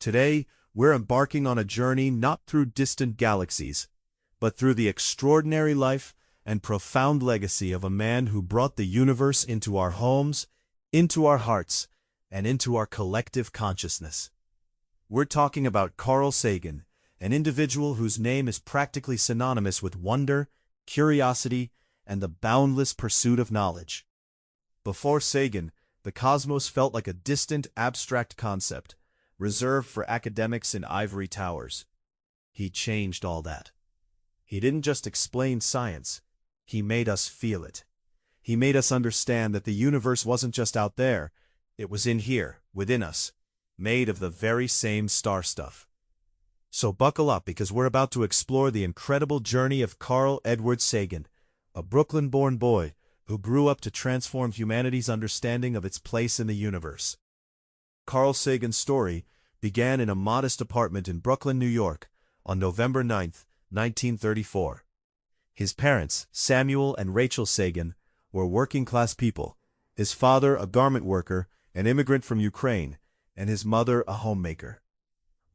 Today, we're embarking on a journey not through distant galaxies, but through the extraordinary life and profound legacy of a man who brought the universe into our homes, into our hearts, and into our collective consciousness. We're talking about Carl Sagan, an individual whose name is practically synonymous with wonder, curiosity, and the boundless pursuit of knowledge. Before Sagan, the cosmos felt like a distant, abstract concept, reserved for academics in ivory towers. He changed all that. He didn't just explain science, he made us feel it. He made us understand that the universe wasn't just out there, it was in here, within us, made of the very same star stuff. So buckle up, because we're about to explore the incredible journey of Carl Edward Sagan, a Brooklyn-born boy who grew up to transform humanity's understanding of its place in the universe. Carl Sagan's story began in a modest apartment in Brooklyn, New York, on November 9, 1934. His parents, Samuel and Rachel Sagan, were working-class people, his father a garment worker, an immigrant from Ukraine, and his mother a homemaker.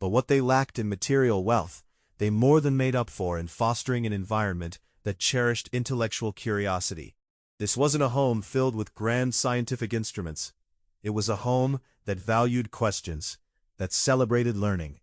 But what they lacked in material wealth, they more than made up for in fostering an environment that cherished intellectual curiosity. This wasn't a home filled with grand scientific instruments. It was a home that valued questions, that celebrated learning.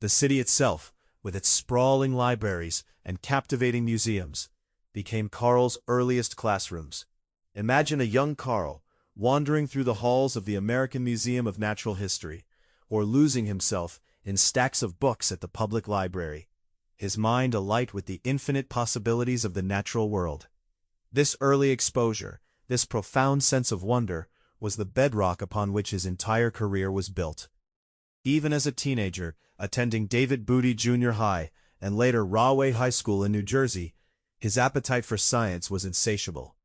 The city itself, with its sprawling libraries and captivating museums, became Carl's earliest classrooms. Imagine a young Carl wandering through the halls of the American Museum of Natural History, or losing himself in stacks of books at the public library, his mind alight with the infinite possibilities of the natural world. This early exposure, this profound sense of wonder, was the bedrock upon which his entire career was built. Even as a teenager, attending David Boody Junior High and later Rahway High School in New Jersey, his appetite for science was insatiable.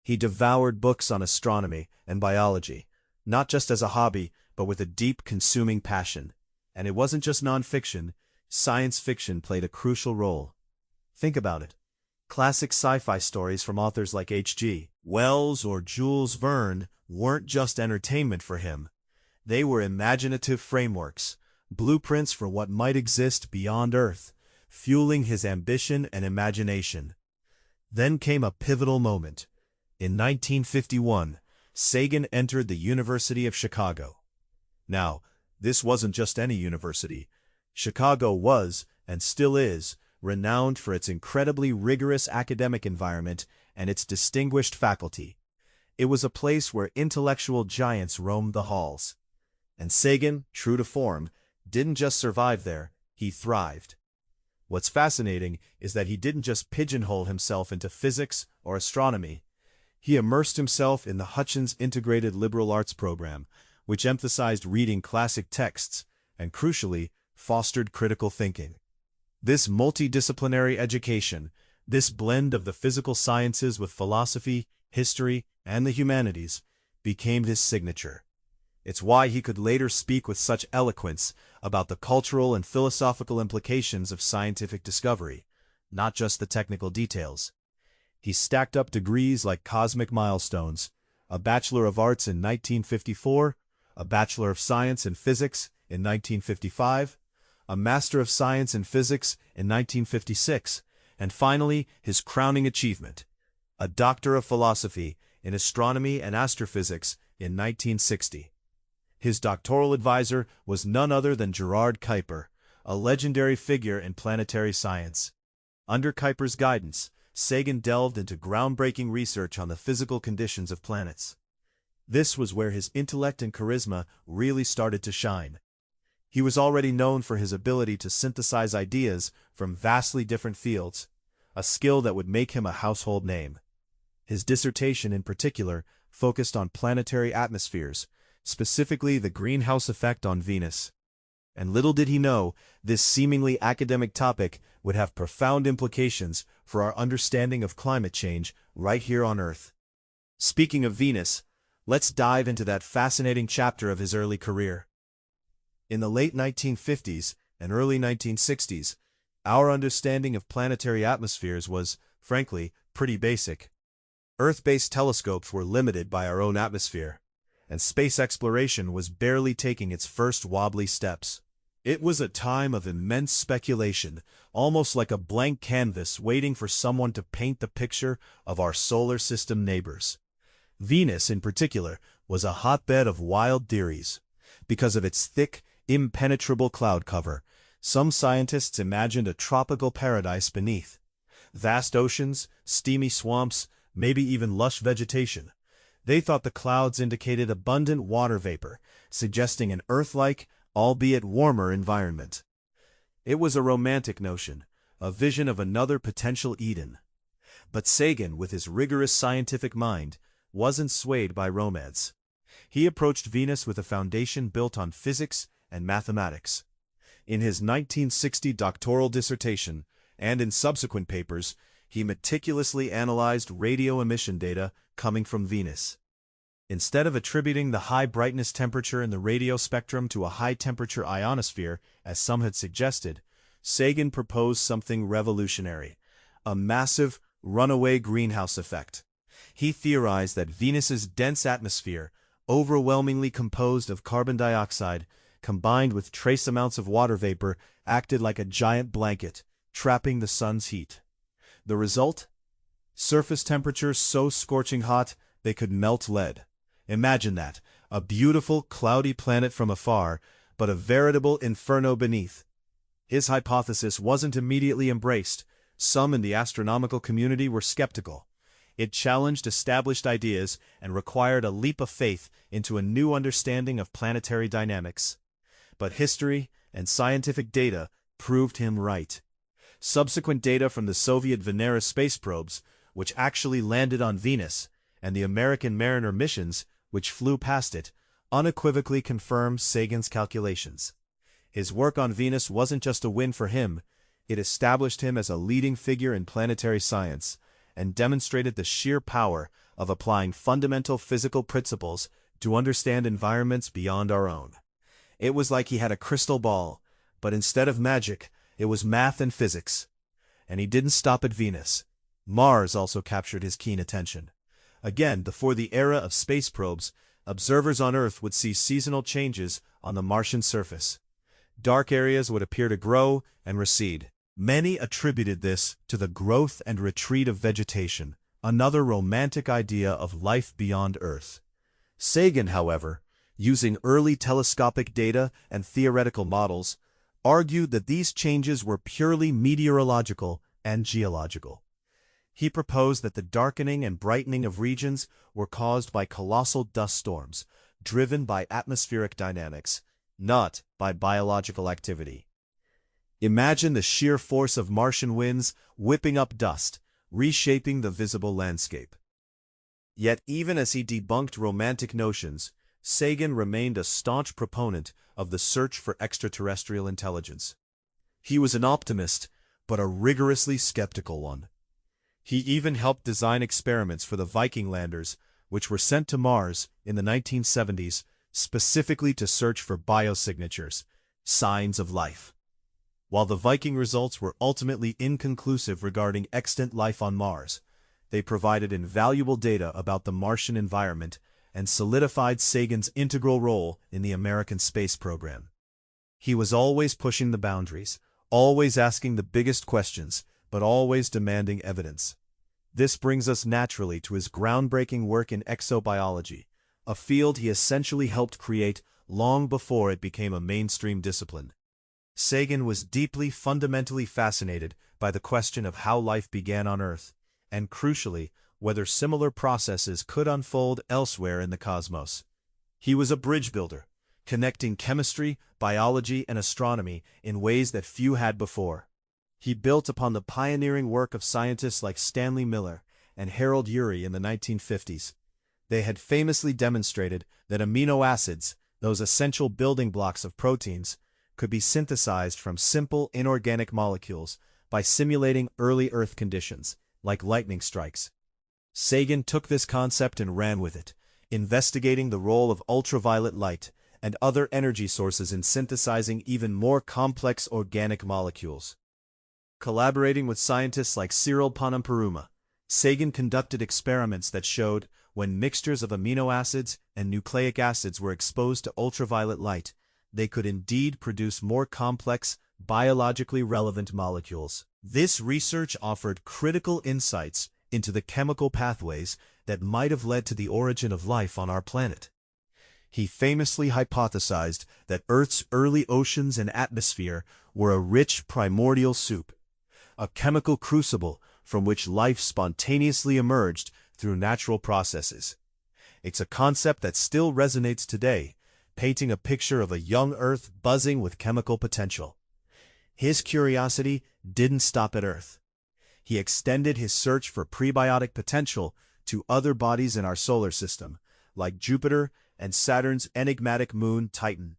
He devoured books on astronomy and biology, not just as a hobby, but with a deep, consuming passion. And it wasn't just nonfiction, science fiction played a crucial role. Think about it. Classic sci-fi stories from authors like H.G. Wells or Jules Verne weren't just entertainment for him. They were imaginative frameworks, blueprints for what might exist beyond Earth, fueling his ambition and imagination. Then came a pivotal moment. In 1951, Sagan entered the University of Chicago. Now, this wasn't just any university. Chicago was, and still is, renowned for its incredibly rigorous academic environment and its distinguished faculty. It was a place where intellectual giants roamed the halls. And Sagan, true to form, didn't just survive there, he thrived. What's fascinating is that he didn't just pigeonhole himself into physics or astronomy. He immersed himself in the Hutchins Integrated Liberal Arts program, which emphasized reading classic texts and, crucially, fostered critical thinking. This multidisciplinary education, this blend of the physical sciences with philosophy, history, and the humanities, became his signature. It's why he could later speak with such eloquence about the cultural and philosophical implications of scientific discovery, not just the technical details. He stacked up degrees like cosmic milestones, a Bachelor of Arts in 1954, a Bachelor of Science in Physics in 1955, a Master of Science in Physics in 1956, and finally his crowning achievement, a Doctor of Philosophy in Astronomy and Astrophysics in 1960. His doctoral advisor was none other than Gerard Kuiper, a legendary figure in planetary science. Under Kuiper's guidance, Sagan delved into groundbreaking research on the physical conditions of planets. This was where his intellect and charisma really started to shine. He was already known for his ability to synthesize ideas from vastly different fields, a skill that would make him a household name. His dissertation in particular focused on planetary atmospheres, specifically the greenhouse effect on Venus. And little did he know, this seemingly academic topic would have profound implications for our understanding of climate change right here on Earth. Speaking of Venus, let's dive into that fascinating chapter of his early career. In the late 1950s and early 1960s, our understanding of planetary atmospheres was, frankly, pretty basic. Earth-based telescopes were limited by our own atmosphere, and space exploration was barely taking its first wobbly steps. It was a time of immense speculation, almost like a blank canvas waiting for someone to paint the picture of our solar system neighbors. Venus, in particular, was a hotbed of wild theories. Because of its thick, impenetrable cloud cover, some scientists imagined a tropical paradise beneath. Vast oceans, steamy swamps, maybe even lush vegetation. They thought the clouds indicated abundant water vapor, suggesting an Earth-like, albeit warmer environment. It was a romantic notion, a vision of another potential Eden. But Sagan, with his rigorous scientific mind, wasn't swayed by romance. He approached Venus with a foundation built on physics and mathematics. In his 1960 doctoral dissertation, and in subsequent papers, he meticulously analyzed radio emission data coming from Venus. Instead of attributing the high brightness temperature in the radio spectrum to a high-temperature ionosphere, as some had suggested, Sagan proposed something revolutionary: a massive, runaway greenhouse effect. He theorized that Venus's dense atmosphere, overwhelmingly composed of carbon dioxide, combined with trace amounts of water vapor, acted like a giant blanket, trapping the sun's heat. The result? Surface temperatures so scorching hot they could melt lead. Imagine that, a beautiful, cloudy planet from afar, but a veritable inferno beneath. His hypothesis wasn't immediately embraced. Some in the astronomical community were skeptical. It challenged established ideas and required a leap of faith into a new understanding of planetary dynamics. But history and scientific data proved him right. Subsequent data from the Soviet Venera space probes, which actually landed on Venus, and the American Mariner missions, which flew past it, unequivocally confirmed Sagan's calculations. His work on Venus wasn't just a win for him, it established him as a leading figure in planetary science, and demonstrated the sheer power of applying fundamental physical principles to understand environments beyond our own. It was like he had a crystal ball, but instead of magic, it was math and physics. And he didn't stop at Venus. Mars also captured his keen attention. Again, before the era of space probes, observers on Earth would see seasonal changes on the Martian surface. Dark areas would appear to grow and recede. Many attributed this to the growth and retreat of vegetation, another romantic idea of life beyond Earth. Sagan, however, using early telescopic data and theoretical models, argued that these changes were purely meteorological and geological. He proposed that the darkening and brightening of regions were caused by colossal dust storms, driven by atmospheric dynamics, not by biological activity. Imagine the sheer force of Martian winds whipping up dust, reshaping the visible landscape. Yet even as he debunked romantic notions, Sagan remained a staunch proponent of the search for extraterrestrial intelligence. He was an optimist, but a rigorously skeptical one. He even helped design experiments for the Viking landers, which were sent to Mars in the 1970s, specifically to search for biosignatures, signs of life. While the Viking results were ultimately inconclusive regarding extant life on Mars, they provided invaluable data about the Martian environment and solidified Sagan's integral role in the American space program. He was always pushing the boundaries, always asking the biggest questions, but always demanding evidence. This brings us naturally to his groundbreaking work in exobiology, a field he essentially helped create long before it became a mainstream discipline. Sagan was deeply fundamentally fascinated by the question of how life began on Earth, and crucially, whether similar processes could unfold elsewhere in the cosmos. He was a bridge builder, connecting chemistry, biology, and astronomy in ways that few had before. He built upon the pioneering work of scientists like Stanley Miller and Harold Urey in the 1950s. They had famously demonstrated that amino acids, those essential building blocks of proteins, could be synthesized from simple inorganic molecules by simulating early Earth conditions, like lightning strikes. Sagan took this concept and ran with it, investigating the role of ultraviolet light and other energy sources in synthesizing even more complex organic molecules. Collaborating with scientists like Cyril Ponomparuma, Sagan conducted experiments that showed when mixtures of amino acids and nucleic acids were exposed to ultraviolet light, they could indeed produce more complex, biologically relevant molecules. This research offered critical insights into the chemical pathways that might have led to the origin of life on our planet. He famously hypothesized that Earth's early oceans and atmosphere were a rich primordial soup, a chemical crucible from which life spontaneously emerged through natural processes. It's a concept that still resonates today, painting a picture of a young Earth buzzing with chemical potential. His curiosity didn't stop at Earth. He extended his search for prebiotic potential to other bodies in our solar system, like Jupiter and Saturn's enigmatic moon Titan.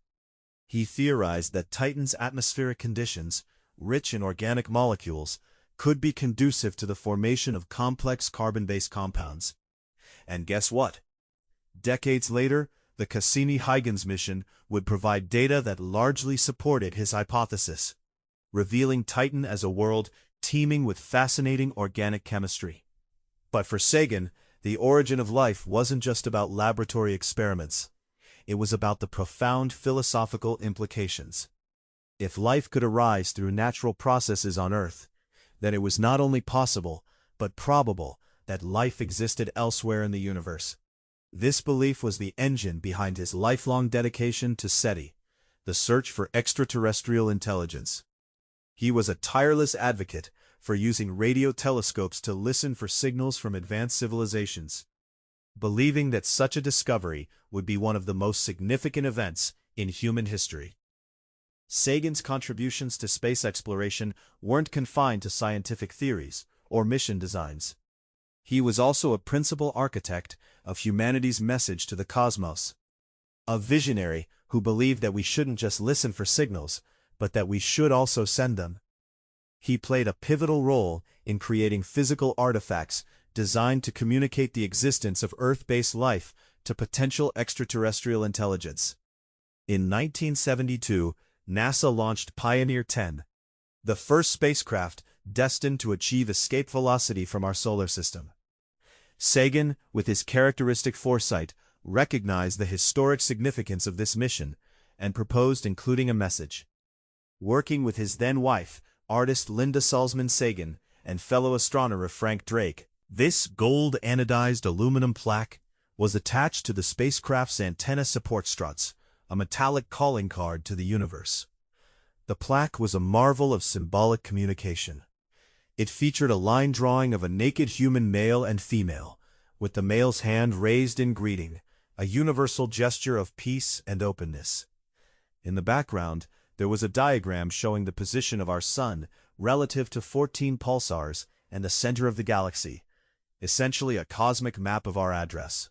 He theorized that Titan's atmospheric conditions, rich in organic molecules, could be conducive to the formation of complex carbon-based compounds. And guess what? Decades later, the Cassini-Huygens mission would provide data that largely supported his hypothesis, revealing Titan as a world teeming with fascinating organic chemistry. But for Sagan, the origin of life wasn't just about laboratory experiments. It was about the profound philosophical implications. If life could arise through natural processes on Earth, then it was not only possible, but probable that life existed elsewhere in the universe. This belief was the engine behind his lifelong dedication to SETI, the search for extraterrestrial intelligence. He was a tireless advocate for using radio telescopes to listen for signals from advanced civilizations, believing that such a discovery would be one of the most significant events in human history. Sagan's contributions to space exploration weren't confined to scientific theories or mission designs. He was also a principal architect of humanity's message to the cosmos, a visionary who believed that we shouldn't just listen for signals, but that we should also send them. He played a pivotal role in creating physical artifacts designed to communicate the existence of Earth-based life to potential extraterrestrial intelligence. In 1972, NASA launched Pioneer 10, the first spacecraft destined to achieve escape velocity from our solar system. Sagan, with his characteristic foresight, recognized the historic significance of this mission and proposed including a message. Working with his then-wife, artist Linda Salzman Sagan, and fellow astronomer Frank Drake, this gold anodized aluminum plaque was attached to the spacecraft's antenna support struts, a metallic calling card to the universe. The plaque was a marvel of symbolic communication. It featured a line drawing of a naked human male and female, with the male's hand raised in greeting, a universal gesture of peace and openness. In the background, there was a diagram showing the position of our Sun relative to 14 pulsars and the center of the galaxy, essentially a cosmic map of our address.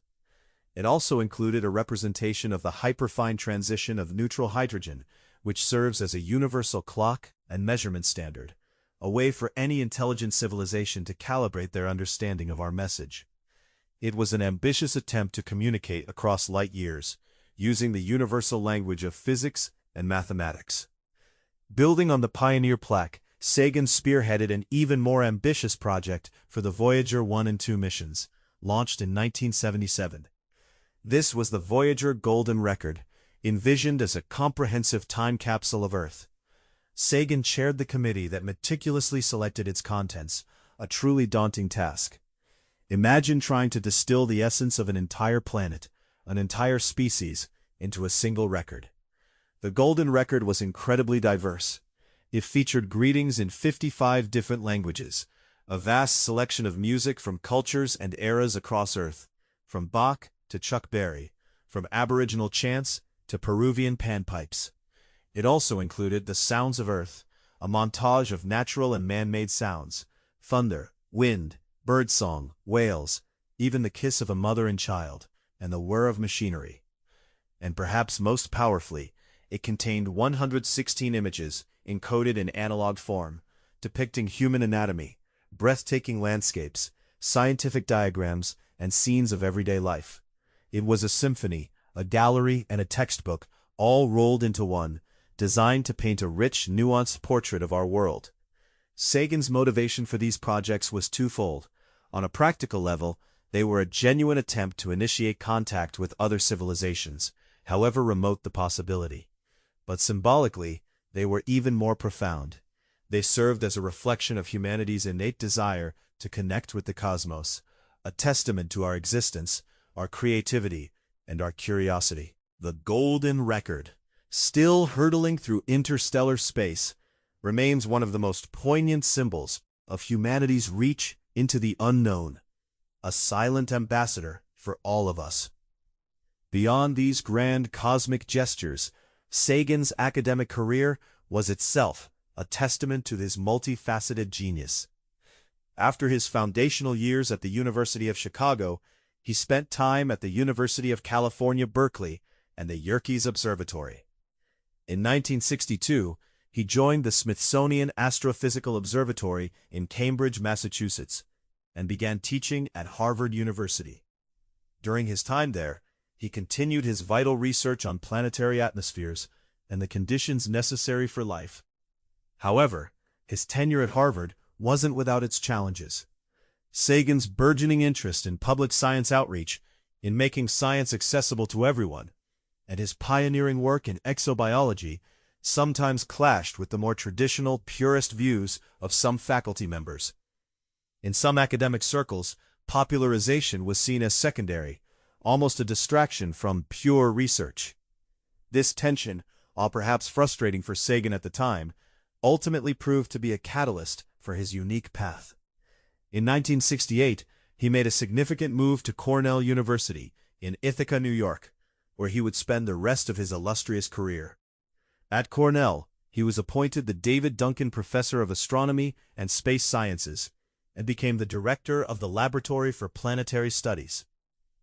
It also included a representation of the hyperfine transition of neutral hydrogen, which serves as a universal clock and measurement standard, a way for any intelligent civilization to calibrate their understanding of our message. It was an ambitious attempt to communicate across light years, using the universal language of physics and mathematics. Building on the Pioneer plaque, Sagan spearheaded an even more ambitious project for the Voyager 1 and 2 missions, launched in 1977. This was the Voyager Golden Record, envisioned as a comprehensive time capsule of Earth. Sagan chaired the committee that meticulously selected its contents, a truly daunting task. Imagine trying to distill the essence of an entire planet, an entire species, into a single record. The Golden Record was incredibly diverse. It featured greetings in 55 different languages, a vast selection of music from cultures and eras across Earth, from Bach to Chuck Berry, from Aboriginal chants to Peruvian panpipes. It also included the sounds of Earth, a montage of natural and man-made sounds, thunder, wind, birdsong, whales, even the kiss of a mother and child, and the whir of machinery. And perhaps most powerfully, it contained 116 images encoded in analog form, depicting human anatomy, breathtaking landscapes, scientific diagrams, and scenes of everyday life. It was a symphony, a gallery, and a textbook, all rolled into one, designed to paint a rich, nuanced portrait of our world. Sagan's motivation for these projects was twofold. On a practical level, they were a genuine attempt to initiate contact with other civilizations, however remote the possibility. but symbolically, they were even more profound. They served as a reflection of humanity's innate desire to connect with the cosmos, a testament to our existence, our creativity, and our curiosity. The golden record, still hurtling through interstellar space, remains one of the most poignant symbols of humanity's reach into the unknown, a silent ambassador for all of us. Beyond these grand cosmic gestures, Sagan's academic career was itself a testament to his multifaceted genius. After his foundational years at the University of Chicago, he spent time at the University of California, Berkeley, and the Yerkes Observatory. In 1962, he joined the Smithsonian Astrophysical Observatory in Cambridge, Massachusetts, and began teaching at Harvard University. During his time there, he continued his vital research on planetary atmospheres and the conditions necessary for life. However, his tenure at Harvard wasn't without its challenges. Sagan's burgeoning interest in public science outreach, in making science accessible to everyone, and his pioneering work in exobiology sometimes clashed with the more traditional, purist views of some faculty members. In some academic circles, popularization was seen as secondary, almost a distraction from pure research. This tension, while perhaps frustrating for Sagan at the time, ultimately proved to be a catalyst for his unique path. In 1968, he made a significant move to Cornell University in Ithaca, New York, where he would spend the rest of his illustrious career. At Cornell, he was appointed the David Duncan Professor of Astronomy and Space Sciences and became the director of the Laboratory for Planetary Studies.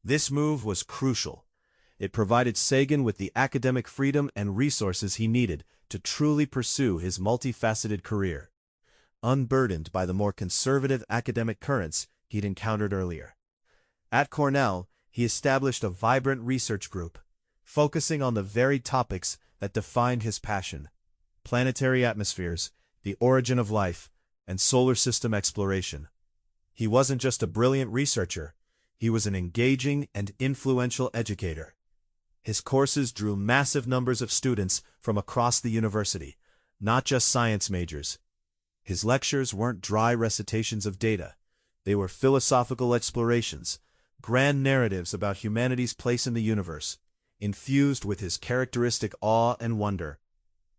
This move was crucial. It provided Sagan with the academic freedom and resources he needed to truly pursue his multifaceted career, unburdened by the more conservative academic currents he'd encountered earlier. At Cornell, he established a vibrant research group, focusing on the very topics that defined his passion: planetary atmospheres, the origin of life, and solar system exploration. He wasn't just a brilliant researcher, he was an engaging and influential educator. His courses drew massive numbers of students from across the university, not just science majors. His lectures weren't dry recitations of data. They were philosophical explorations, grand narratives about humanity's place in the universe, infused with his characteristic awe and wonder.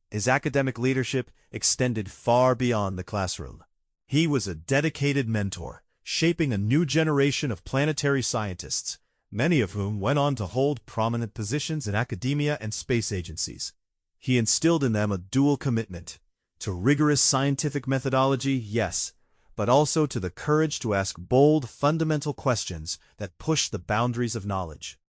His academic leadership extended far beyond the classroom. He was a dedicated mentor, shaping a new generation of planetary scientists, many of whom went on to hold prominent positions in academia and space agencies. He instilled in them a dual commitment: to rigorous scientific methodology, yes, but also to the courage to ask bold, fundamental questions that push the boundaries of knowledge.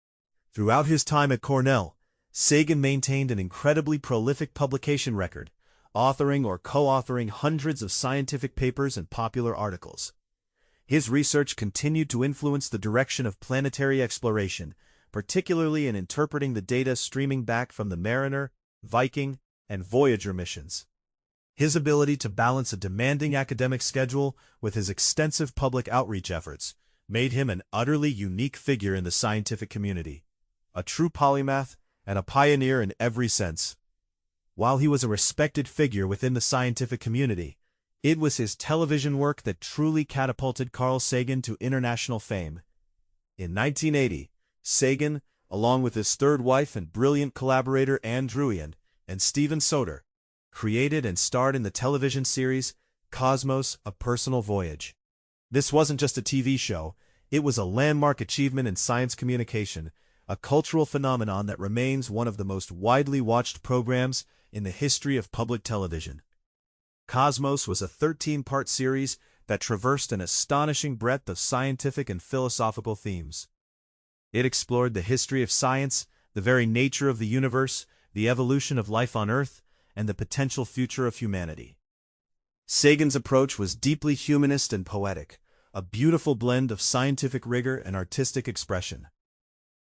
Throughout his time at Cornell, Sagan maintained an incredibly prolific publication record, authoring or co-authoring hundreds of scientific papers and popular articles. His research continued to influence the direction of planetary exploration, particularly in interpreting the data streaming back from the Mariner, Viking, and Voyager missions. His ability to balance a demanding academic schedule with his extensive public outreach efforts made him an utterly unique figure in the scientific community, a true polymath and a pioneer in every sense. While he was a respected figure within the scientific community, it was his television work that truly catapulted Carl Sagan to international fame. In 1980, Sagan, along with his third wife and brilliant collaborator Anne Druyan and Steven Soter, created and starred in the television series Cosmos: A Personal Voyage. This wasn't just a TV show, it was a landmark achievement in science communication, a cultural phenomenon that remains one of the most widely watched programs in the history of public television. Cosmos was a 13-part series that traversed an astonishing breadth of scientific and philosophical themes. It explored the history of science, the very nature of the universe, the evolution of life on Earth, and the potential future of humanity. Sagan's approach was deeply humanist and poetic, a beautiful blend of scientific rigor and artistic expression.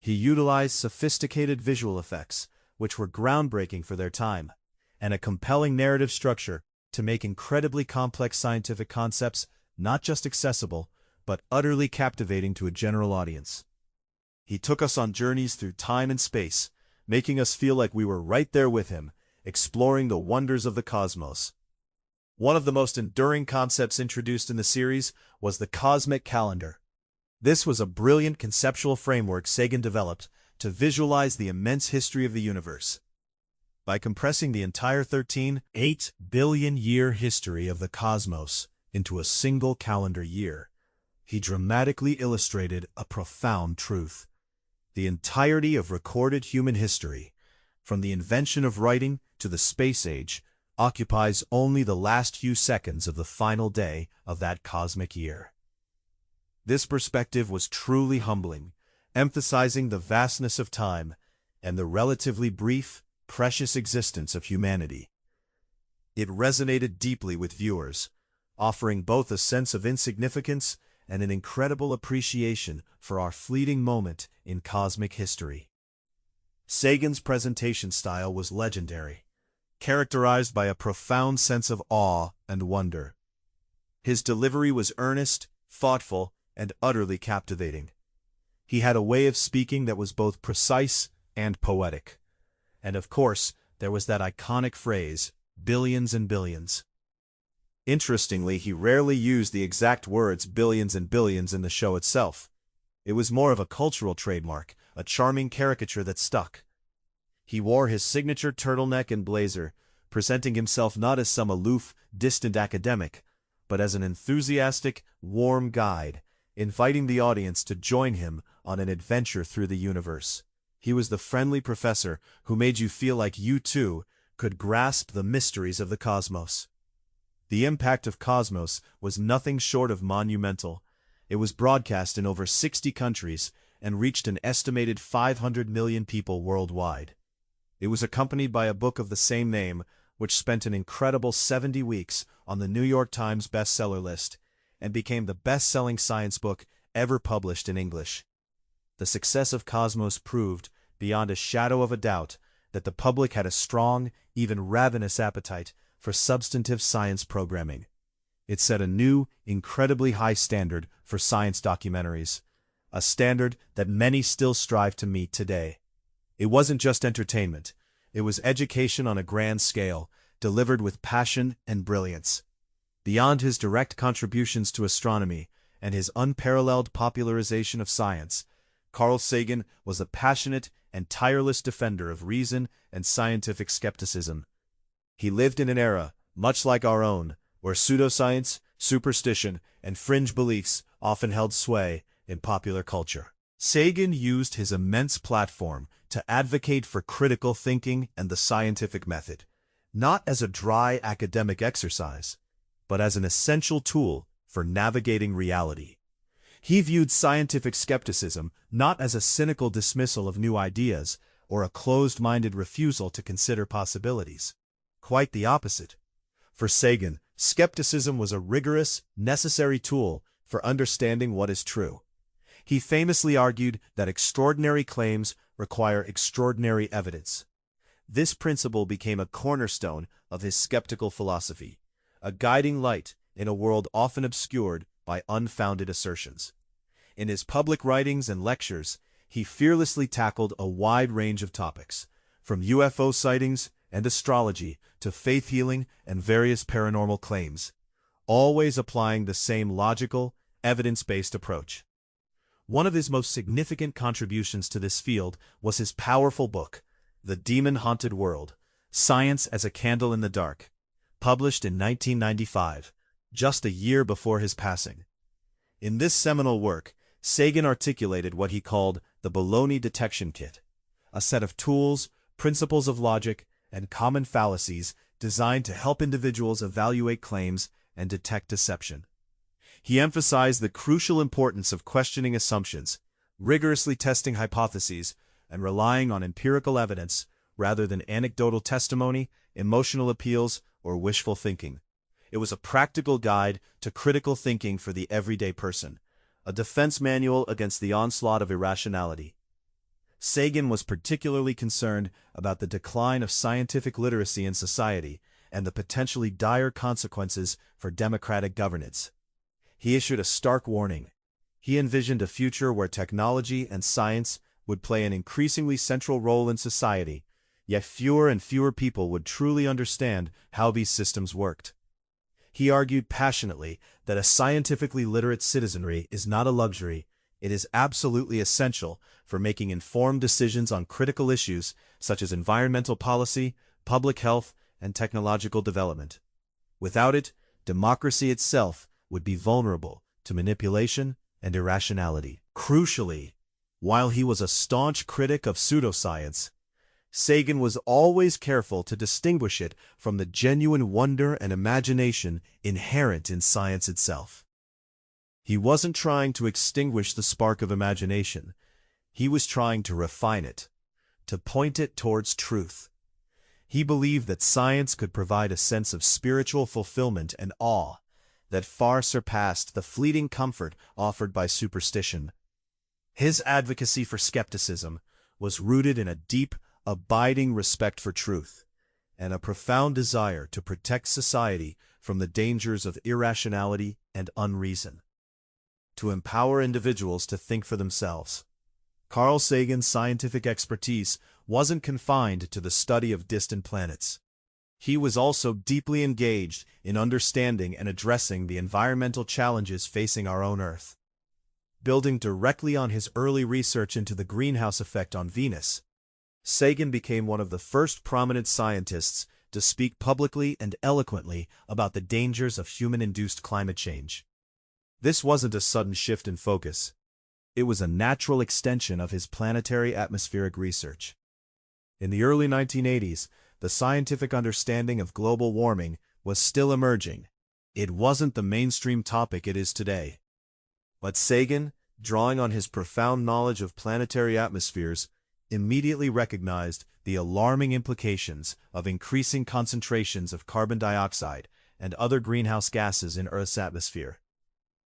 He utilized sophisticated visual effects, which were groundbreaking for their time, and a compelling narrative structure to make incredibly complex scientific concepts not just accessible, but utterly captivating to a general audience. He took us on journeys through time and space, making us feel like we were right there with him, exploring the wonders of the cosmos. One of the most enduring concepts introduced in the series was the cosmic calendar. This was a brilliant conceptual framework Sagan developed to visualize the immense history of the universe. By compressing the entire 13.8 billion-year history of the cosmos into a single calendar year, he dramatically illustrated a profound truth. The entirety of recorded human history, from the invention of writing to the space age, occupies only the last few seconds of the final day of that cosmic year. This perspective was truly humbling, emphasizing the vastness of time and the relatively brief, precious existence of humanity. It resonated deeply with viewers, offering both a sense of insignificance and an incredible appreciation for our fleeting moment in cosmic history. Sagan's presentation style was legendary, characterized by a profound sense of awe and wonder. His delivery was earnest, thoughtful, and utterly captivating. He had a way of speaking that was both precise and poetic. And of course, there was that iconic phrase, billions and billions. Interestingly, he rarely used the exact words billions and billions in the show itself. It was more of a cultural trademark, a charming caricature that stuck. He wore his signature turtleneck and blazer, presenting himself not as some aloof, distant academic, but as an enthusiastic, warm guide, inviting the audience to join him on an adventure through the universe. He was the friendly professor who made you feel like you, too, could grasp the mysteries of the cosmos. The impact of Cosmos was nothing short of monumental. It was broadcast in over 60 countries and reached an estimated 500 million people worldwide. It was accompanied by a book of the same name, which spent an incredible 70 weeks on the New York Times bestseller list and became the best-selling science book ever published in English. The success of Cosmos proved, beyond a shadow of a doubt, that the public had a strong, even ravenous appetite for substantive science programming. It set a new, incredibly high standard for science documentaries, a standard that many still strive to meet today. It wasn't just entertainment, it was education on a grand scale, delivered with passion and brilliance. Beyond his direct contributions to astronomy and his unparalleled popularization of science, Carl Sagan was a passionate and tireless defender of reason and scientific skepticism. He lived in an era, much like our own, where pseudoscience, superstition, and fringe beliefs often held sway in popular culture. Sagan used his immense platform to advocate for critical thinking and the scientific method, not as a dry academic exercise, but as an essential tool for navigating reality. He viewed scientific skepticism not as a cynical dismissal of new ideas or a closed-minded refusal to consider possibilities. Quite the opposite. For Sagan, skepticism was a rigorous, necessary tool for understanding what is true. He famously argued that extraordinary claims require extraordinary evidence. This principle became a cornerstone of his skeptical philosophy, a guiding light in a world often obscured by unfounded assertions. In his public writings and lectures, he fearlessly tackled a wide range of topics, from UFO sightings and astrology to faith healing and various paranormal claims, always applying the same logical, evidence-based approach. One of his most significant contributions to this field was his powerful book, The Demon-Haunted World: Science as a Candle in the Dark, published in 1995, just a year before his passing. In this seminal work, Sagan articulated what he called the baloney detection kit, a set of tools, principles of logic, and common fallacies designed to help individuals evaluate claims and detect deception. He emphasized the crucial importance of questioning assumptions, rigorously testing hypotheses, and relying on empirical evidence rather than anecdotal testimony, emotional appeals, or wishful thinking. It was a practical guide to critical thinking for the everyday person, a defense manual against the onslaught of irrationality. Sagan was particularly concerned about the decline of scientific literacy in society and the potentially dire consequences for democratic governance. He issued a stark warning. He envisioned a future where technology and science would play an increasingly central role in society, yet fewer and fewer people would truly understand how these systems worked. He argued passionately that a scientifically literate citizenry is not a luxury, it is absolutely essential for making informed decisions on critical issues such as environmental policy, public health, and technological development. Without it, democracy itself would be vulnerable to manipulation and irrationality. Crucially, while he was a staunch critic of pseudoscience, Sagan was always careful to distinguish it from the genuine wonder and imagination inherent in science itself. He wasn't trying to extinguish the spark of imagination. He was trying to refine it, to point it towards truth. He believed that science could provide a sense of spiritual fulfillment and awe that far surpassed the fleeting comfort offered by superstition. His advocacy for skepticism was rooted in a deep, abiding respect for truth, and a profound desire to protect society from the dangers of irrationality and unreason. To empower individuals to think for themselves. Carl Sagan's scientific expertise wasn't confined to the study of distant planets. He was also deeply engaged in understanding and addressing the environmental challenges facing our own Earth. Building directly on his early research into the greenhouse effect on Venus, Sagan became one of the first prominent scientists to speak publicly and eloquently about the dangers of human-induced climate change. This wasn't a sudden shift in focus. It was a natural extension of his planetary atmospheric research. In the early 1980s, the scientific understanding of global warming was still emerging. It wasn't the mainstream topic it is today. But Sagan, drawing on his profound knowledge of planetary atmospheres, immediately recognized the alarming implications of increasing concentrations of carbon dioxide and other greenhouse gases in Earth's atmosphere.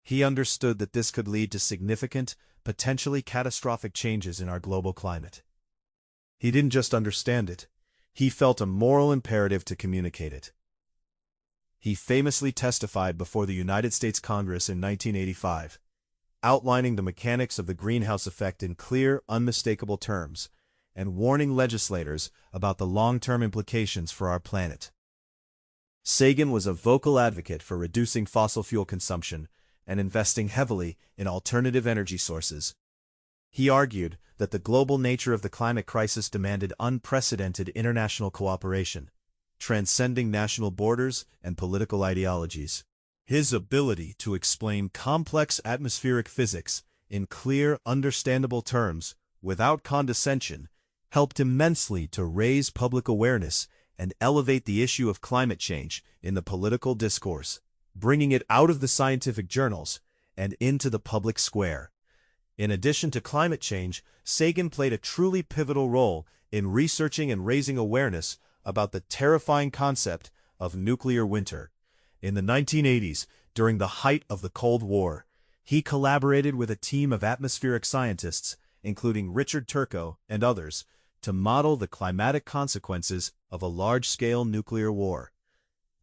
He understood that this could lead to significant, potentially catastrophic changes in our global climate. He didn't just understand it, he felt a moral imperative to communicate it. He famously testified before the United States Congress in 1985, outlining the mechanics of the greenhouse effect in clear, unmistakable terms, and warning legislators about the long-term implications for our planet. Sagan was a vocal advocate for reducing fossil fuel consumption and investing heavily in alternative energy sources. He argued that the global nature of the climate crisis demanded unprecedented international cooperation, transcending national borders and political ideologies. His ability to explain complex atmospheric physics in clear, understandable terms, without condescension, helped immensely to raise public awareness and elevate the issue of climate change in the political discourse, bringing it out of the scientific journals and into the public square. In addition to climate change, Sagan played a truly pivotal role in researching and raising awareness about the terrifying concept of nuclear winter. In the 1980s, during the height of the Cold War, he collaborated with a team of atmospheric scientists, including Richard Turco and others, to model the climatic consequences of a large-scale nuclear war.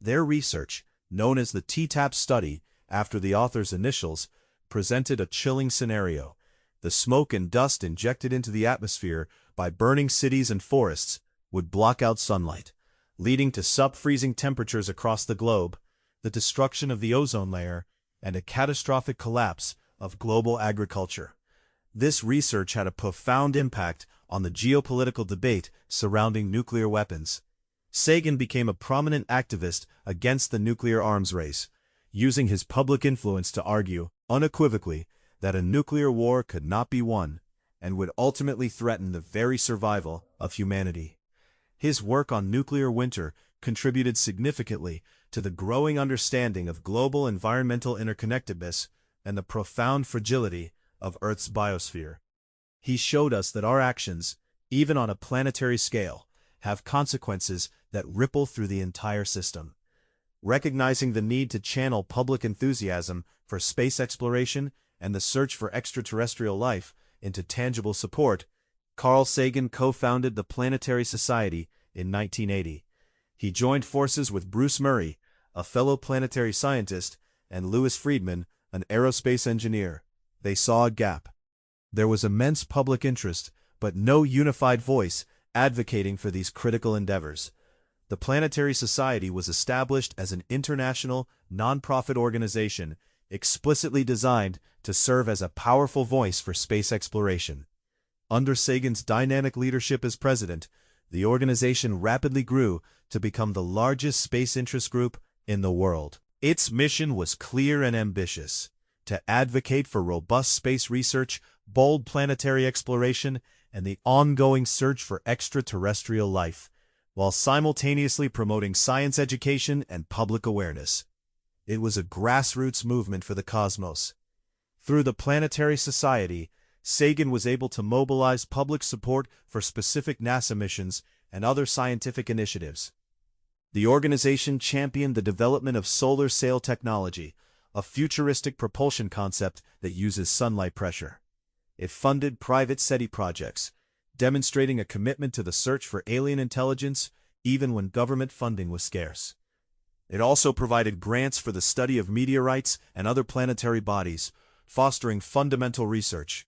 Their research, known as the T-TAP study after the author's initials, presented a chilling scenario. The smoke and dust injected into the atmosphere by burning cities and forests would block out sunlight, leading to sub-freezing temperatures across the globe, the destruction of the ozone layer, and a catastrophic collapse of global agriculture. This research had a profound impact on the geopolitical debate surrounding nuclear weapons. Sagan became a prominent activist against the nuclear arms race, using his public influence to argue, unequivocally, that a nuclear war could not be won and would ultimately threaten the very survival of humanity. His work on nuclear winter contributed significantly to the growing understanding of global environmental interconnectedness and the profound fragility of Earth's biosphere. He showed us that our actions, even on a planetary scale, have consequences that ripple through the entire system. Recognizing the need to channel public enthusiasm for space exploration and the search for extraterrestrial life into tangible support, Carl Sagan co-founded the Planetary Society in 1980. He joined forces with Bruce Murray, a fellow planetary scientist, and Louis Friedman, an aerospace engineer. They saw a gap. There was immense public interest, but no unified voice advocating for these critical endeavors. The Planetary Society was established as an international, non-profit organization explicitly designed to serve as a powerful voice for space exploration. Under Sagan's dynamic leadership as president, the organization rapidly grew to become the largest space interest group in the world. Its mission was clear and ambitious: to advocate for robust space research, bold planetary exploration, and the ongoing search for extraterrestrial life, while simultaneously promoting science education and public awareness. It was a grassroots movement for the cosmos. Through the Planetary Society, Sagan was able to mobilize public support for specific NASA missions and other scientific initiatives. The organization championed the development of solar sail technology, a futuristic propulsion concept that uses sunlight pressure. It funded private SETI projects, demonstrating a commitment to the search for alien intelligence even when government funding was scarce. It also provided grants for the study of meteorites and other planetary bodies, fostering fundamental research.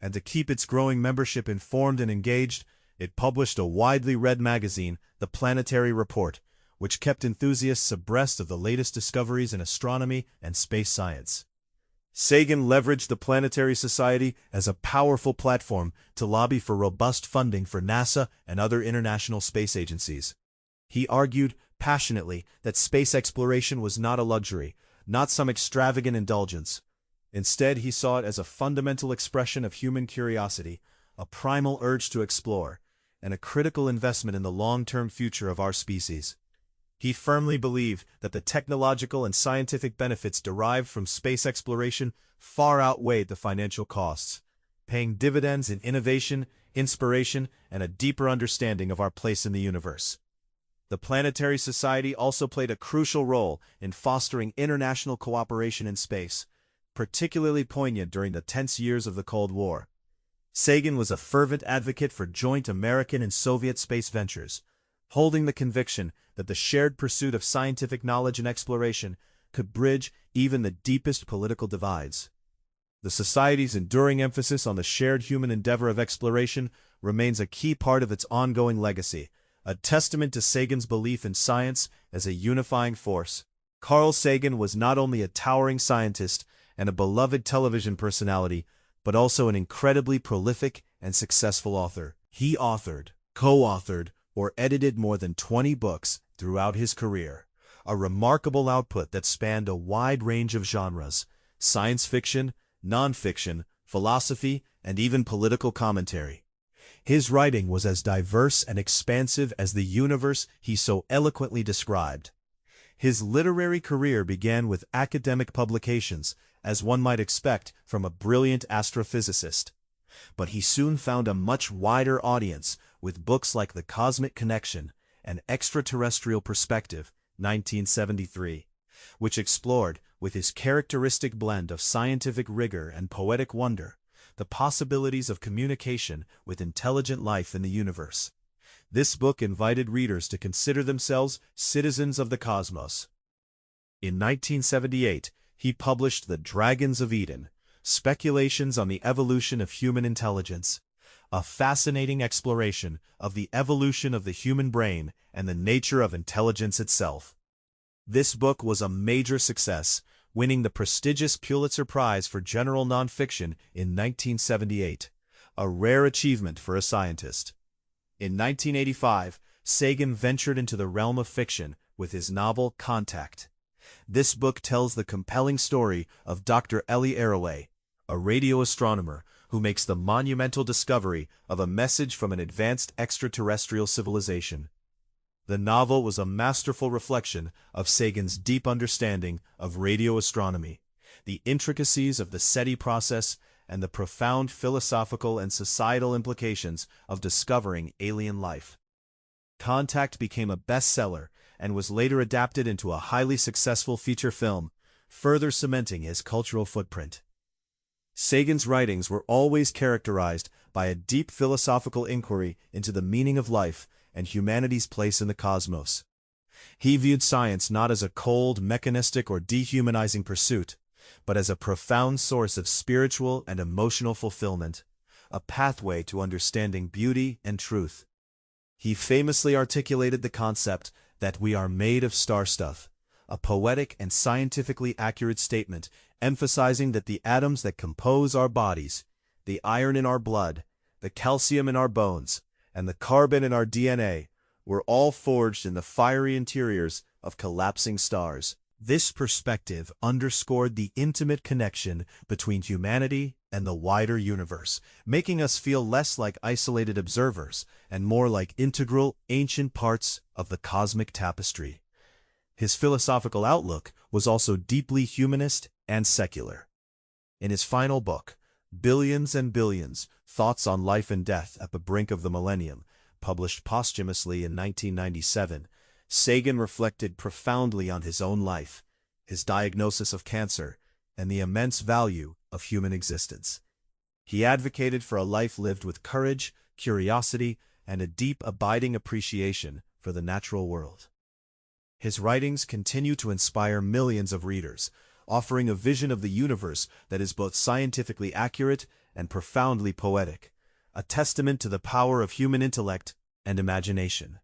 And to keep its growing membership informed and engaged, it published a widely read magazine, The Planetary Report, which kept enthusiasts abreast of the latest discoveries in astronomy and space science. Sagan leveraged the Planetary Society as a powerful platform to lobby for robust funding for NASA and other international space agencies. He argued passionately that space exploration was not a luxury, not some extravagant indulgence. Instead, he saw it as a fundamental expression of human curiosity, a primal urge to explore, and a critical investment in the long-term future of our species. He firmly believed that the technological and scientific benefits derived from space exploration far outweighed the financial costs, paying dividends in innovation, inspiration, and a deeper understanding of our place in the universe. The Planetary Society also played a crucial role in fostering international cooperation in space, particularly poignant during the tense years of the Cold War. Sagan was a fervent advocate for joint American and Soviet space ventures, holding the conviction that the shared pursuit of scientific knowledge and exploration could bridge even the deepest political divides. The Society's enduring emphasis on the shared human endeavor of exploration remains a key part of its ongoing legacy, a testament to Sagan's belief in science as a unifying force. Carl Sagan was not only a towering scientist and a beloved television personality, but also an incredibly prolific and successful author. He authored, co-authored, or edited more than 20 books throughout his career, a remarkable output that spanned a wide range of genres: science fiction, nonfiction, philosophy, and even political commentary. His writing was as diverse and expansive as the universe he so eloquently described. His literary career began with academic publications, as one might expect from a brilliant astrophysicist. But he soon found a much wider audience with books like The Cosmic Connection and Extraterrestrial Perspective, 1973, which explored, with his characteristic blend of scientific rigor and poetic wonder, the possibilities of communication with intelligent life in the universe. This book invited readers to consider themselves citizens of the cosmos. In 1978, he published The Dragons of Eden, Speculations on the Evolution of Human Intelligence, a fascinating exploration of the evolution of the human brain and the nature of intelligence itself. This book was a major success, winning the prestigious Pulitzer Prize for General Nonfiction in 1978, a rare achievement for a scientist. In 1985, Sagan ventured into the realm of fiction with his novel Contact. This book tells the compelling story of Dr. Ellie Arroway, a radio astronomer who makes the monumental discovery of a message from an advanced extraterrestrial civilization. The novel was a masterful reflection of Sagan's deep understanding of radio astronomy, the intricacies of the SETI process, and the profound philosophical and societal implications of discovering alien life. Contact became a bestseller and was later adapted into a highly successful feature film, further cementing his cultural footprint. Sagan's writings were always characterized by a deep philosophical inquiry into the meaning of life and humanity's place in the cosmos. He viewed science not as a cold, mechanistic, or dehumanizing pursuit, but as a profound source of spiritual and emotional fulfillment, a pathway to understanding beauty and truth. He famously articulated the concept that we are made of star stuff, a poetic and scientifically accurate statement emphasizing that the atoms that compose our bodies, the iron in our blood, the calcium in our bones, and the carbon in our DNA, were all forged in the fiery interiors of collapsing stars. This perspective underscored the intimate connection between humanity and the wider universe, making us feel less like isolated observers and more like integral, ancient parts of the cosmic tapestry. His philosophical outlook was also deeply humanist and secular. In his final book, Billions and Billions, Thoughts on Life and Death at the Brink of the Millennium, published posthumously in 1997, Sagan reflected profoundly on his own life, his diagnosis of cancer, and the immense value of human existence. He advocated for a life lived with courage, curiosity, and a deep, abiding appreciation for the natural world. His writings continue to inspire millions of readers, offering a vision of the universe that is both scientifically accurate and profoundly poetic, a testament to the power of human intellect and imagination.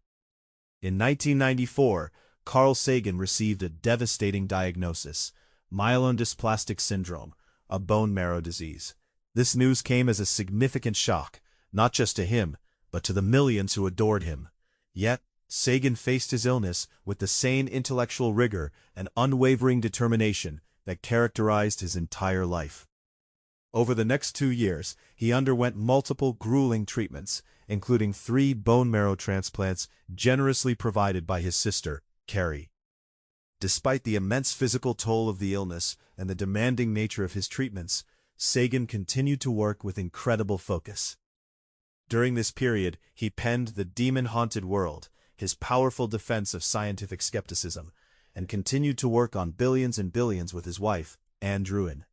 In 1994, Carl Sagan received a devastating diagnosis, myelodysplastic syndrome, a bone marrow disease. This news came as a significant shock, not just to him, but to the millions who adored him. Yet, Sagan faced his illness with the same intellectual rigor and unwavering determination that characterized his entire life. Over the next 2 years, he underwent multiple grueling treatments, including 3 bone marrow transplants generously provided by his sister, Carrie. Despite the immense physical toll of the illness and the demanding nature of his treatments, Sagan continued to work with incredible focus. During this period, he penned The Demon-Haunted World, his powerful defense of scientific skepticism, and continued to work on Billions and Billions with his wife, Anne Druin.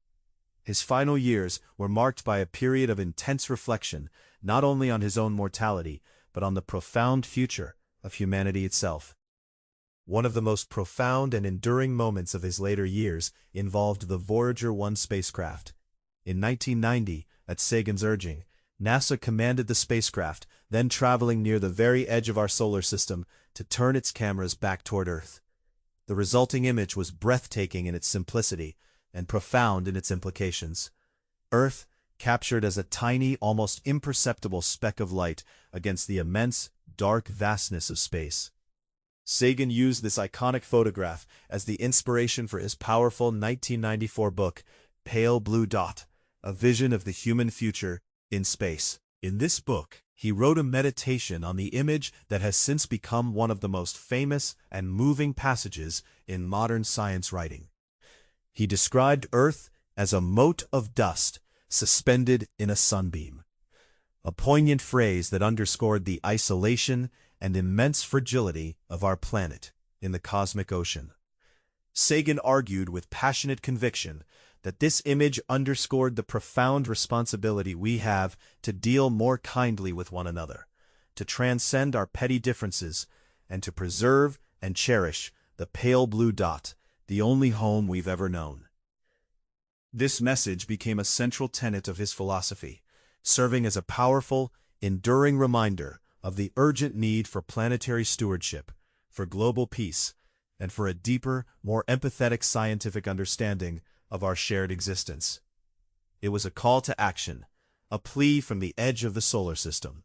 His final years were marked by a period of intense reflection, not only on his own mortality, but on the profound future of humanity itself. One of the most profound and enduring moments of his later years involved the Voyager 1 spacecraft. In 1990, at Sagan's urging, NASA commanded the spacecraft, then traveling near the very edge of our solar system, to turn its cameras back toward Earth. The resulting image was breathtaking in its simplicity and profound in its implications. Earth, captured as a tiny, almost imperceptible speck of light against the immense, dark vastness of space. Sagan used this iconic photograph as the inspiration for his powerful 1994 book, Pale Blue Dot, A Vision of the Human Future in Space. In this book, he wrote a meditation on the image that has since become one of the most famous and moving passages in modern science writing. He described Earth as a mote of dust suspended in a sunbeam, a poignant phrase that underscored the isolation and immense fragility of our planet in the cosmic ocean. Sagan argued with passionate conviction that this image underscored the profound responsibility we have to deal more kindly with one another, to transcend our petty differences, and to preserve and cherish the pale blue dot, the only home we've ever known. This message became a central tenet of his philosophy, serving as a powerful, enduring reminder of the urgent need for planetary stewardship, for global peace, and for a deeper, more empathetic scientific understanding of our shared existence. It was a call to action, a plea from the edge of the solar system.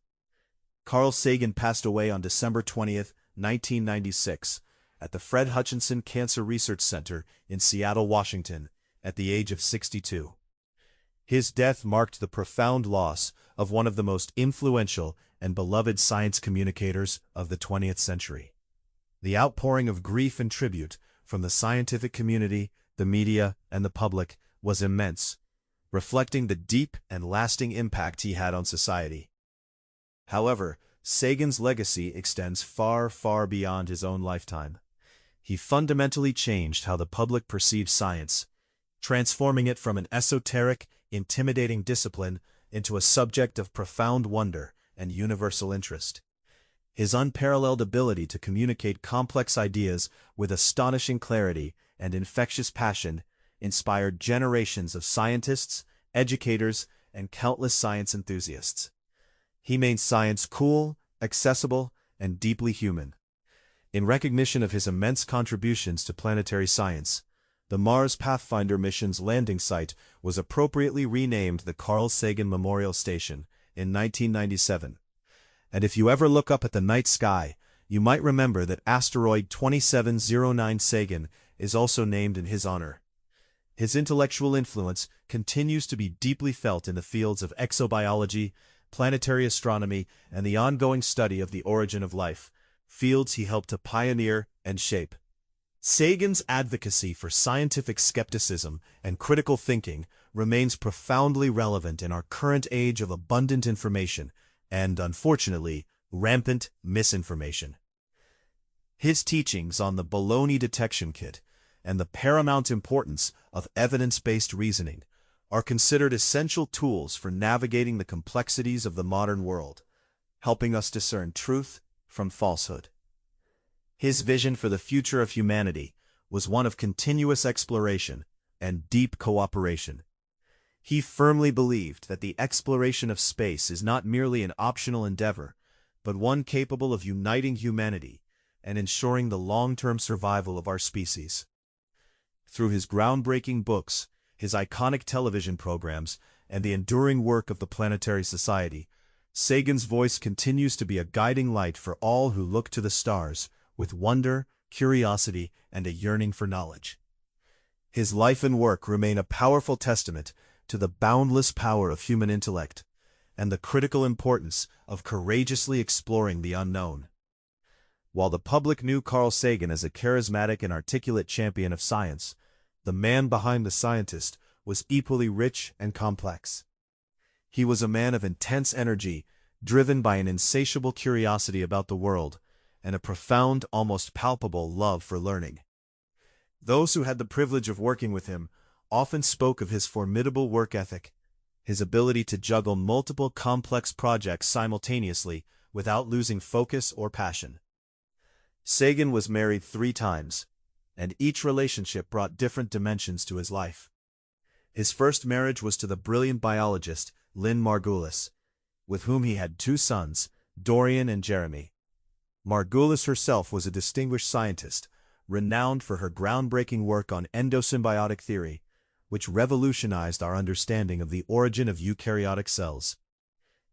Carl Sagan passed away on December 20th, 1996, at the Fred Hutchinson Cancer Research Center in Seattle, Washington, at the age of 62. His death marked the profound loss of one of the most influential and beloved science communicators of the 20th century. The outpouring of grief and tribute from the scientific community, the media, and the public was immense, reflecting the deep and lasting impact he had on society. However, Sagan's legacy extends far, far beyond his own lifetime. He fundamentally changed how the public perceived science, transforming it from an esoteric, intimidating discipline into a subject of profound wonder and universal interest. His unparalleled ability to communicate complex ideas with astonishing clarity and infectious passion inspired generations of scientists, educators, and countless science enthusiasts. He made science cool, accessible, and deeply human. In recognition of his immense contributions to planetary science, the Mars Pathfinder mission's landing site was appropriately renamed the Carl Sagan Memorial Station in 1997. And if you ever look up at the night sky, you might remember that asteroid 2709 Sagan is also named in his honor. His intellectual influence continues to be deeply felt in the fields of exobiology, planetary astronomy, and the ongoing study of the origin of life, fields he helped to pioneer and shape. Sagan's advocacy for scientific skepticism and critical thinking remains profoundly relevant in our current age of abundant information and, unfortunately, rampant misinformation. His teachings on the baloney detection kit and the paramount importance of evidence-based reasoning are considered essential tools for navigating the complexities of the modern world, helping us discern truth from falsehood. His vision for the future of humanity was one of continuous exploration and deep cooperation. He firmly believed that the exploration of space is not merely an optional endeavor, but one capable of uniting humanity and ensuring the long-term survival of our species. Through his groundbreaking books, his iconic television programs, and the enduring work of the Planetary Society, Sagan's voice continues to be a guiding light for all who look to the stars with wonder, curiosity, and a yearning for knowledge. His life and work remain a powerful testament to the boundless power of human intellect and the critical importance of courageously exploring the unknown. While the public knew Carl Sagan as a charismatic and articulate champion of science, the man behind the scientist was equally rich and complex. He was a man of intense energy, driven by an insatiable curiosity about the world and a profound, almost palpable love for learning. Those who had the privilege of working with him often spoke of his formidable work ethic, his ability to juggle multiple complex projects simultaneously without losing focus or passion. Sagan was married 3 times, and each relationship brought different dimensions to his life. His first marriage was to the brilliant biologist Lynn Margulis, with whom he had 2 sons, Dorian and Jeremy. Margulis herself was a distinguished scientist, renowned for her groundbreaking work on endosymbiotic theory, which revolutionized our understanding of the origin of eukaryotic cells.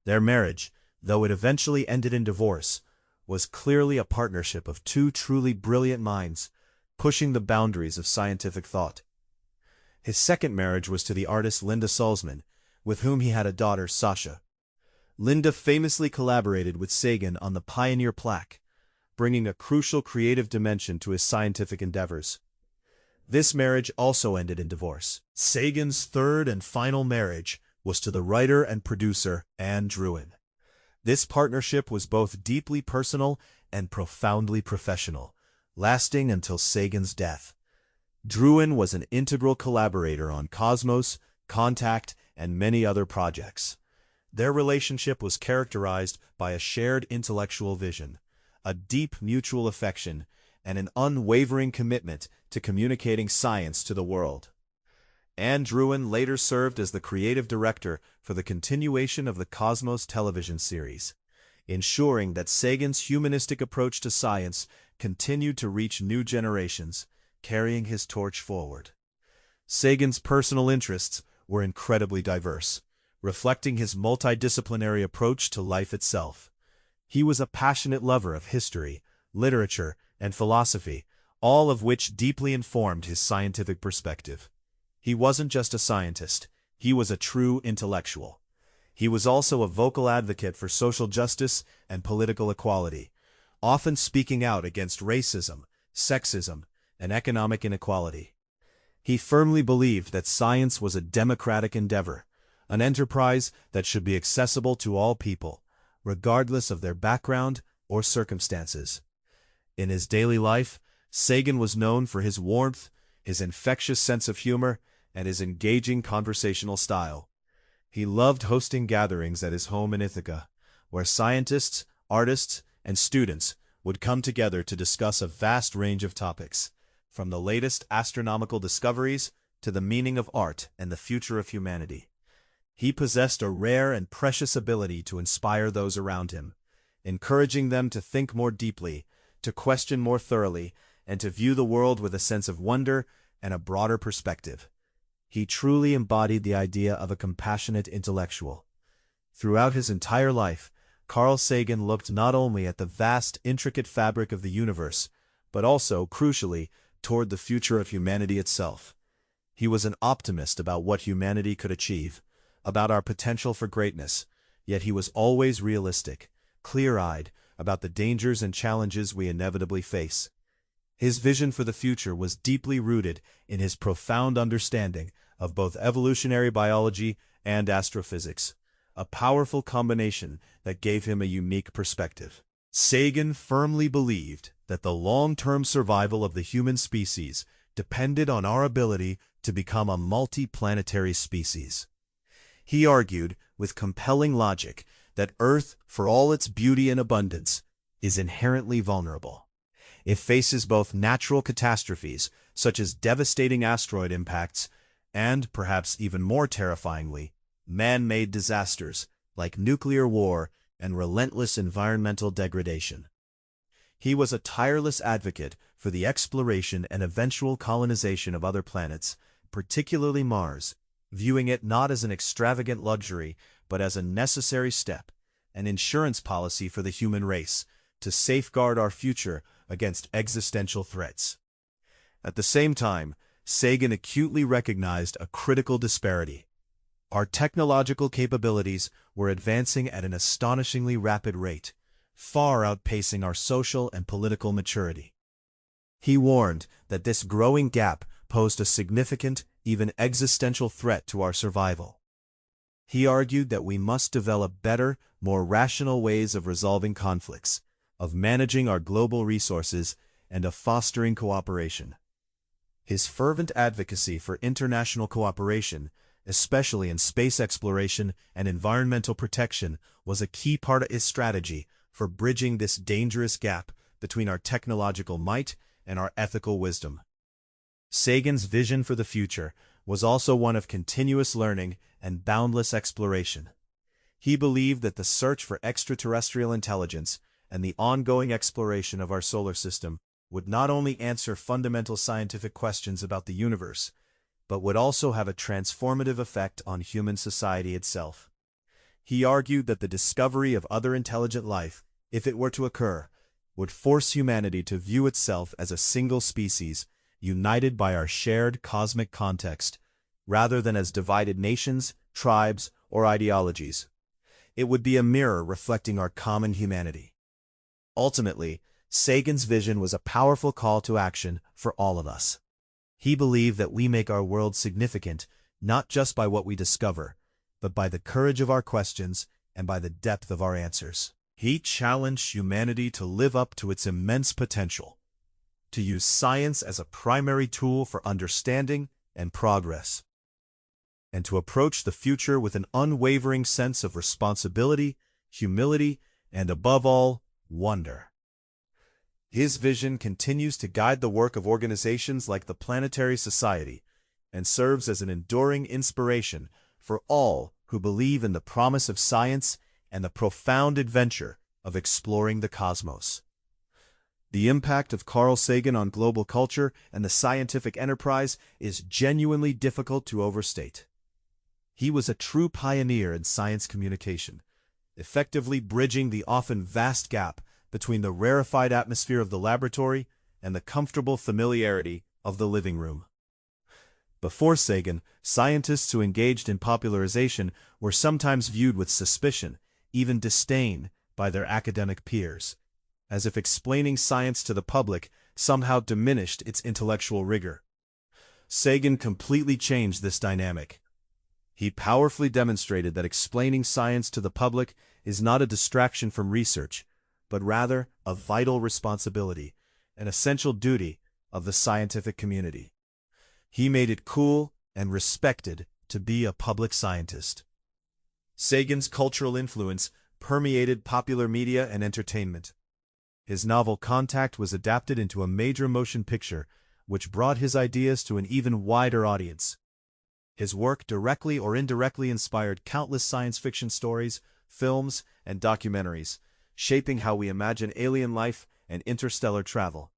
Their marriage, though it eventually ended in divorce, was clearly a partnership of 2 truly brilliant minds, pushing the boundaries of scientific thought. His second marriage was to the artist Linda Salzman, with whom he had a daughter, Sasha. Linda famously collaborated with Sagan on the Pioneer plaque, bringing a crucial creative dimension to his scientific endeavors. This marriage also ended in divorce. Sagan's third and final marriage was to the writer and producer Anne Druin. This partnership was both deeply personal and profoundly professional, lasting until Sagan's death. Druin was an integral collaborator on Cosmos, Contact, and many other projects. Their relationship was characterized by a shared intellectual vision, a deep mutual affection, and an unwavering commitment to communicating science to the world. Anne Druin later served as the creative director for the continuation of the Cosmos television series, ensuring that Sagan's humanistic approach to science continued to reach new generations, carrying his torch forward. Sagan's personal interests were incredibly diverse, reflecting his multidisciplinary approach to life itself. He was a passionate lover of history, literature, and philosophy, all of which deeply informed his scientific perspective. He wasn't just a scientist, he was a true intellectual. He was also a vocal advocate for social justice and political equality, often speaking out against racism, sexism, and economic inequality. He firmly believed that science was a democratic endeavor, an enterprise that should be accessible to all people, regardless of their background or circumstances. In his daily life, Sagan was known for his warmth, his infectious sense of humor, and his engaging conversational style. He loved hosting gatherings at his home in Ithaca, where scientists, artists, and students would come together to discuss a vast range of topics, from the latest astronomical discoveries to the meaning of art and the future of humanity. He possessed a rare and precious ability to inspire those around him, encouraging them to think more deeply, to question more thoroughly, and to view the world with a sense of wonder and a broader perspective. He truly embodied the idea of a compassionate intellectual. Throughout his entire life, Carl Sagan looked not only at the vast, intricate fabric of the universe, but also, crucially, toward the future of humanity itself. He was an optimist about what humanity could achieve, about our potential for greatness, yet he was always realistic, clear-eyed about the dangers and challenges we inevitably face. His vision for the future was deeply rooted in his profound understanding of both evolutionary biology and astrophysics, a powerful combination that gave him a unique perspective. Sagan firmly believed that the long-term survival of the human species depended on our ability to become a multi-planetary species. He argued, with compelling logic, that Earth, for all its beauty and abundance, is inherently vulnerable. It faces both natural catastrophes, such as devastating asteroid impacts, and, perhaps even more terrifyingly, man-made disasters like nuclear war and relentless environmental degradation. He was a tireless advocate for the exploration and eventual colonization of other planets, particularly Mars, viewing it not as an extravagant luxury, but as a necessary step, an insurance policy for the human race, to safeguard our future against existential threats. At the same time, Sagan acutely recognized a critical disparity. Our technological capabilities were advancing at an astonishingly rapid rate, far outpacing our social and political maturity. He warned that this growing gap posed a significant, even existential threat to our survival. He argued that we must develop better, more rational ways of resolving conflicts, of managing our global resources, and of fostering cooperation. His fervent advocacy for international cooperation, especially in space exploration and environmental protection, was a key part of his strategy for bridging this dangerous gap between our technological might and our ethical wisdom. Sagan's vision for the future was also one of continuous learning and boundless exploration. He believed that the search for extraterrestrial intelligence and the ongoing exploration of our solar system would not only answer fundamental scientific questions about the universe, but would also have a transformative effect on human society itself. He argued that the discovery of other intelligent life, if it were to occur, would force humanity to view itself as a single species, united by our shared cosmic context, rather than as divided nations, tribes, or ideologies. It would be a mirror reflecting our common humanity. Ultimately, Sagan's vision was a powerful call to action for all of us. He believed that we make our world significant not just by what we discover, but by the courage of our questions and by the depth of our answers. He challenged humanity to live up to its immense potential, to use science as a primary tool for understanding and progress, and to approach the future with an unwavering sense of responsibility, humility, and above all, wonder. His vision continues to guide the work of organizations like the Planetary Society and serves as an enduring inspiration for all who believe in the promise of science and the profound adventure of exploring the cosmos. The impact of Carl Sagan on global culture and the scientific enterprise is genuinely difficult to overstate. He was a true pioneer in science communication, effectively bridging the often vast gap between the rarefied atmosphere of the laboratory and the comfortable familiarity of the living room. Before Sagan, scientists who engaged in popularization were sometimes viewed with suspicion, even disdain, by their academic peers, as if explaining science to the public somehow diminished its intellectual rigor. Sagan completely changed this dynamic. He powerfully demonstrated that explaining science to the public is not a distraction from research, but rather a vital responsibility, an essential duty of the scientific community. He made it cool and respected to be a public scientist. Sagan's cultural influence permeated popular media and entertainment. His novel Contact was adapted into a major motion picture, which brought his ideas to an even wider audience. His work directly or indirectly inspired countless science fiction stories, films, and documentaries, shaping how we imagine alien life and interstellar travel.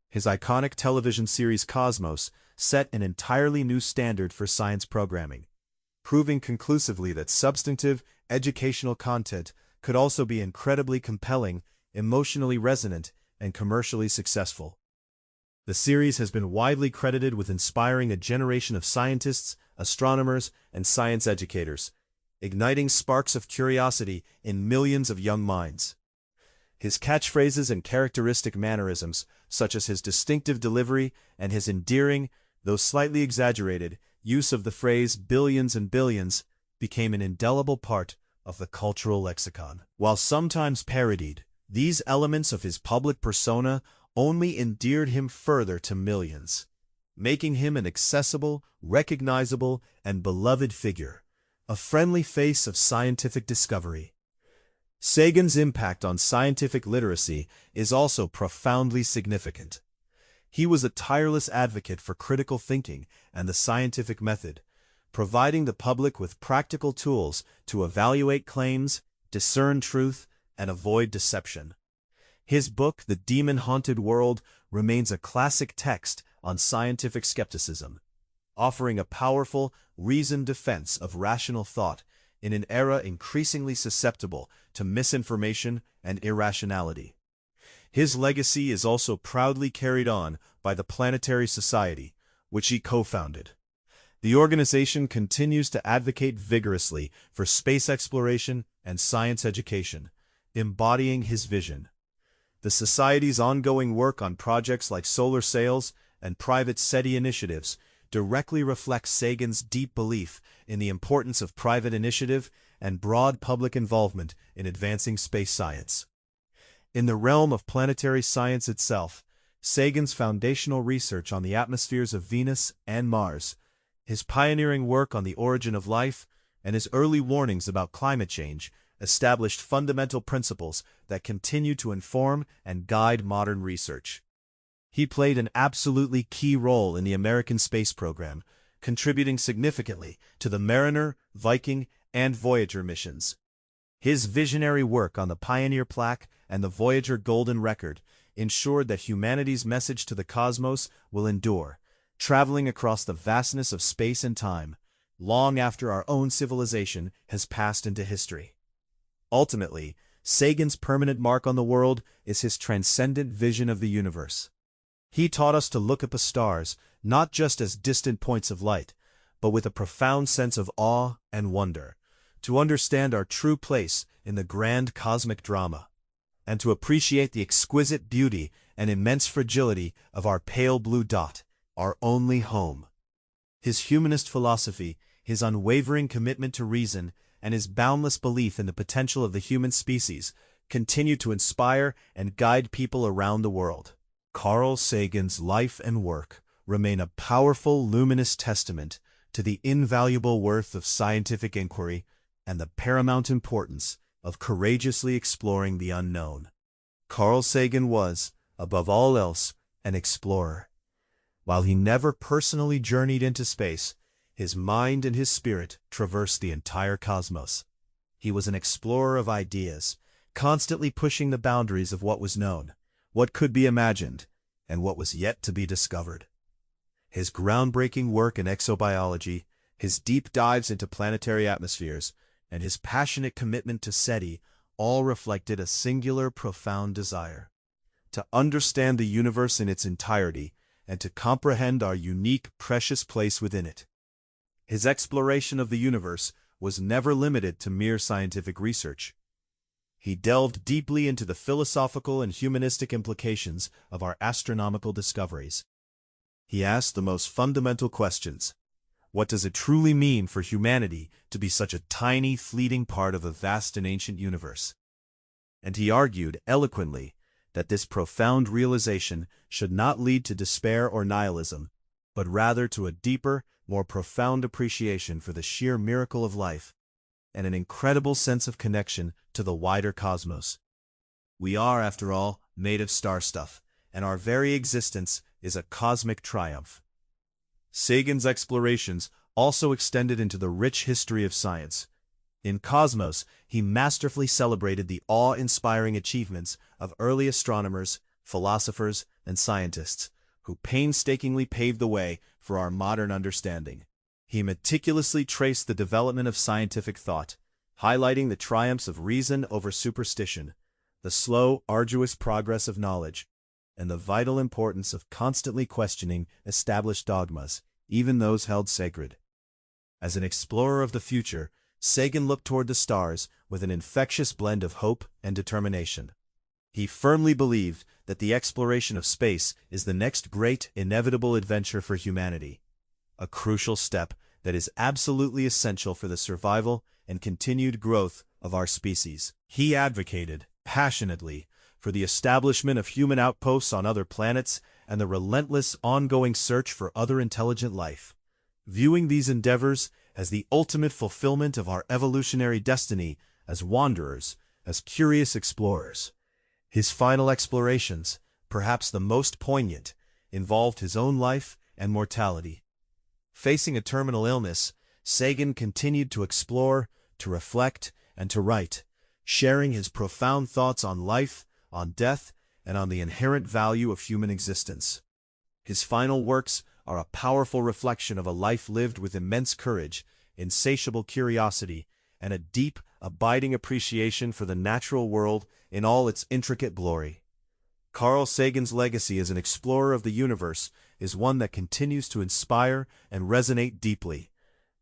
His iconic television series Cosmos set an entirely new standard for science programming, proving conclusively that substantive, educational content could also be incredibly compelling, emotionally resonant, and commercially successful. The series has been widely credited with inspiring a generation of scientists, astronomers, and science educators, igniting sparks of curiosity in millions of young minds. His catchphrases and characteristic mannerisms, such as his distinctive delivery and his endearing, though slightly exaggerated, use of the phrase billions and billions, became an indelible part of the cultural lexicon. While sometimes parodied, these elements of his public persona only endeared him further to millions, making him an accessible, recognizable, and beloved figure, a friendly face of scientific discovery. Sagan's impact on scientific literacy is also profoundly significant. He was a tireless advocate for critical thinking and the scientific method, providing the public with practical tools to evaluate claims, discern truth, and avoid deception. His book, The Demon-Haunted World, remains a classic text on scientific skepticism, offering a powerful, reasoned defense of rational thought in an era increasingly susceptible to misinformation and irrationality. His legacy is also proudly carried on by the Planetary Society, which he co-founded. The organization continues to advocate vigorously for space exploration and science education, embodying his vision. The Society's ongoing work on projects like solar sails and private SETI initiatives directly reflects Sagan's deep belief in the importance of private initiative and broad public involvement in advancing space science. In the realm of planetary science itself, Sagan's foundational research on the atmospheres of Venus and Mars, his pioneering work on the origin of life, and his early warnings about climate change established fundamental principles that continue to inform and guide modern research. He played an absolutely key role in the American space program, contributing significantly to the Mariner, Viking, and Voyager missions. His visionary work on the Pioneer Plaque and the Voyager Golden Record ensured that humanity's message to the cosmos will endure, traveling across the vastness of space and time, long after our own civilization has passed into history. Ultimately, Sagan's permanent mark on the world is his transcendent vision of the universe. He taught us to look at the stars not just as distant points of light, but with a profound sense of awe and wonder, to understand our true place in the grand cosmic drama, and to appreciate the exquisite beauty and immense fragility of our pale blue dot, our only home. His humanist philosophy, his unwavering commitment to reason, and his boundless belief in the potential of the human species continue to inspire and guide people around the world. Carl Sagan's life and work remain a powerful, luminous testament to the invaluable worth of scientific inquiry and the paramount importance of courageously exploring the unknown. Carl Sagan was, above all else, an explorer. While he never personally journeyed into space, his mind and his spirit traversed the entire cosmos. He was an explorer of ideas, constantly pushing the boundaries of what was known, what could be imagined, and what was yet to be discovered. His groundbreaking work in exobiology, his deep dives into planetary atmospheres, and his passionate commitment to SETI all reflected a singular, profound desire to understand the universe in its entirety and to comprehend our unique, precious place within it. His exploration of the universe was never limited to mere scientific research. He delved deeply into the philosophical and humanistic implications of our astronomical discoveries. He asked the most fundamental questions. What does it truly mean for humanity to be such a tiny, fleeting part of a vast and ancient universe? And he argued eloquently that this profound realization should not lead to despair or nihilism, but rather to a deeper, more profound appreciation for the sheer miracle of life and an incredible sense of connection to the wider cosmos. We are, after all, made of star stuff, and our very existence is a cosmic triumph. Sagan's explorations also extended into the rich history of science. In Cosmos, he masterfully celebrated the awe-inspiring achievements of early astronomers, philosophers, and scientists, who painstakingly paved the way for our modern understanding. He meticulously traced the development of scientific thought, highlighting the triumphs of reason over superstition, the slow, arduous progress of knowledge, and the vital importance of constantly questioning established dogmas, even those held sacred. As an explorer of the future, Sagan looked toward the stars with an infectious blend of hope and determination. He firmly believed that the exploration of space is the next great, inevitable adventure for humanity, a crucial step that is absolutely essential for the survival and continued growth of our species. He advocated, passionately, for the establishment of human outposts on other planets and the relentless, ongoing search for other intelligent life, viewing these endeavors as the ultimate fulfillment of our evolutionary destiny as wanderers, as curious explorers. His final explorations, perhaps the most poignant, involved his own life and mortality. Facing a terminal illness, Sagan continued to explore, to reflect, and to write, sharing his profound thoughts on life, on death, and on the inherent value of human existence. His final works are a powerful reflection of a life lived with immense courage, insatiable curiosity, and a deep, abiding appreciation for the natural world in all its intricate glory. Carl Sagan's legacy as an explorer of the universe is one that continues to inspire and resonate deeply.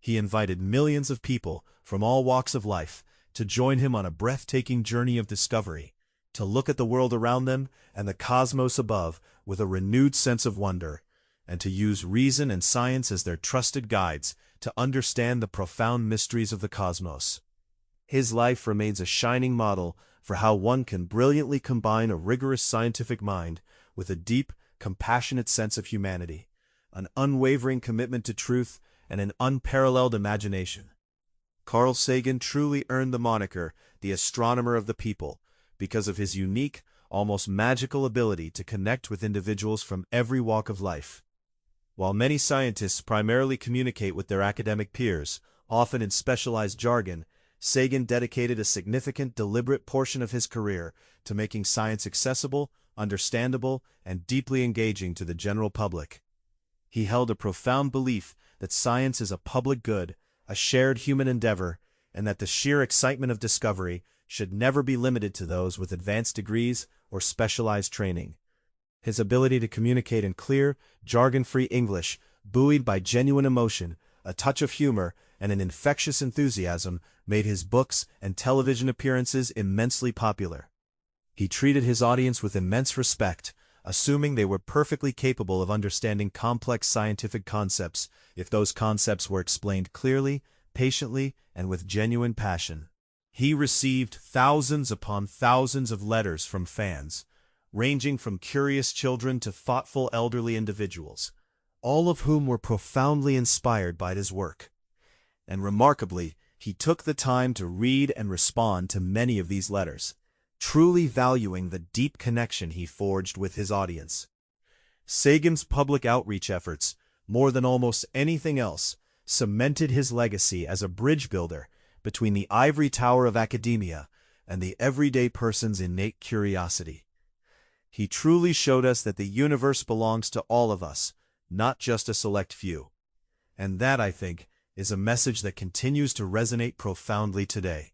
He invited millions of people from all walks of life to join him on a breathtaking journey of discovery, to look at the world around them and the cosmos above with a renewed sense of wonder, and to use reason and science as their trusted guides to understand the profound mysteries of the cosmos. His life remains a shining model for how one can brilliantly combine a rigorous scientific mind with a deep, compassionate sense of humanity, an unwavering commitment to truth, and an unparalleled imagination. Carl Sagan truly earned the moniker the astronomer of the people because of his unique, almost magical ability to connect with individuals from every walk of life. While many scientists primarily communicate with their academic peers, often in specialized jargon, Sagan dedicated a significant, deliberate portion of his career to making science accessible, understandable, and deeply engaging to the general public. He held a profound belief that science is a public good, a shared human endeavor, and that the sheer excitement of discovery should never be limited to those with advanced degrees or specialized training. His ability to communicate in clear, jargon-free English, buoyed by genuine emotion, a touch of humor, and an infectious enthusiasm, made his books and television appearances immensely popular. He treated his audience with immense respect, assuming they were perfectly capable of understanding complex scientific concepts if those concepts were explained clearly, patiently, and with genuine passion. He received thousands upon thousands of letters from fans, ranging from curious children to thoughtful elderly individuals, all of whom were profoundly inspired by his work. And remarkably, he took the time to read and respond to many of these letters, truly valuing the deep connection he forged with his audience. Sagan's public outreach efforts, more than almost anything else, cemented his legacy as a bridge builder between the ivory tower of academia and the everyday person's innate curiosity. He truly showed us that the universe belongs to all of us, not just a select few. And that, I think, is a message that continues to resonate profoundly today.